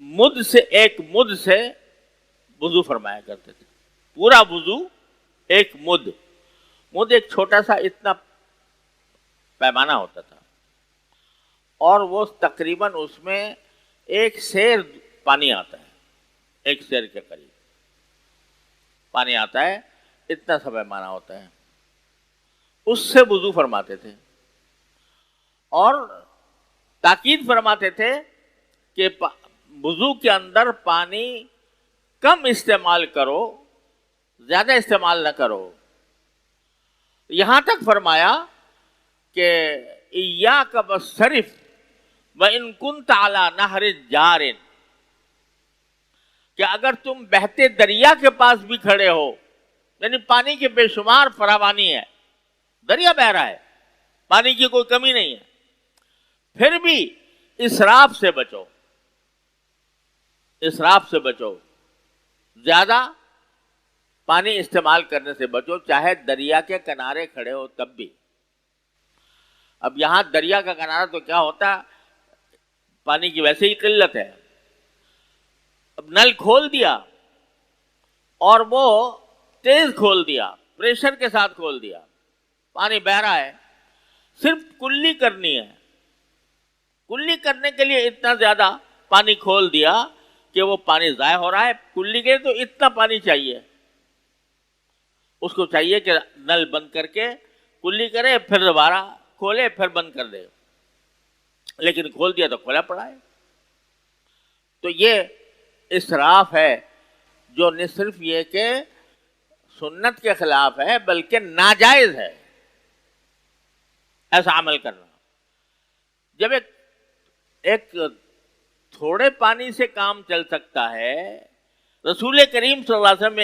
مد سے ایک مد سے وضو فرمایا کرتے تھے. پورا وضو ایک مد. مد ایک چھوٹا سا اتنا پیمانہ ہوتا تھا اور وہ تقریباً اس میں ایک سیر پانی آتا ہے, ایک سیر کے قریب پانی آتا ہے, اتنا سا پیمانہ ہوتا ہے. اس سے وضو فرماتے تھے اور تاکید فرماتے تھے کہ وضو کے اندر پانی کم استعمال کرو, زیادہ استعمال نہ کرو. یہاں تک فرمایا کہ ایاک والصرف وَإِن كُنْتَ عَلَى نَهْرٍ جَارٍ, کہ اگر تم بہتے دریا کے پاس بھی کھڑے ہو, یعنی پانی کی بے شمار فراوانی ہے, دریا بہہ رہا ہے, پانی کی کوئی کمی نہیں ہے, پھر بھی اسراف سے بچو, اسراف سے بچو, زیادہ پانی استعمال کرنے سے بچو, چاہے دریا کے کنارے کھڑے ہو تب بھی. اب یہاں دریا کا کنارہ تو کیا ہوتا ہے, پانی کی ویسے ہی قلت ہے. اب نل کھول دیا اور وہ تیز کھول دیا, پریشر کے ساتھ کھول دیا, پانی بہہ رہا ہے, صرف کلی کرنی ہے. کلی کرنے کے لیے اتنا زیادہ پانی کھول دیا کہ وہ پانی ضائع ہو رہا ہے. کلی کے تو اتنا پانی چاہیے, اس کو چاہیے کہ نل بند کر کے کلی کرے, پھر دوبارہ کھولے, پھر بند کر دے, لیکن کھول دیا تو کھولا پڑا ہے. تو یہ اسراف ہے جو نہ صرف یہ کہ سنت کے خلاف ہے بلکہ ناجائز ہے ایسا عمل کرنا. جب ایک تھوڑے پانی سے کام چل سکتا ہے, رسول کریم صلی اللہ علیہ وسلم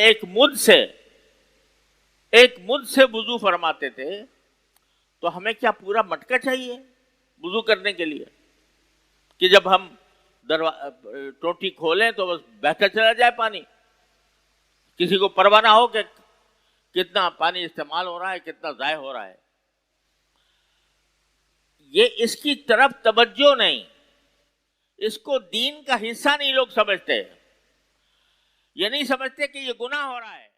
ایک مد سے وضو فرماتے تھے, تو ہمیں کیا پورا مٹکا چاہیے وضو کرنے کے لیے کہ جب ہم ٹوٹی کھولیں تو بس بہتا چلا جائے پانی, کسی کو پرواہ نہ ہو کہ کتنا پانی استعمال ہو رہا ہے, کتنا ضائع ہو رہا ہے. یہ اس کی طرف توجہ نہیں, اس کو دین کا حصہ نہیں لوگ سمجھتے. یہ نہیں سمجھتے کہ یہ گناہ ہو رہا ہے.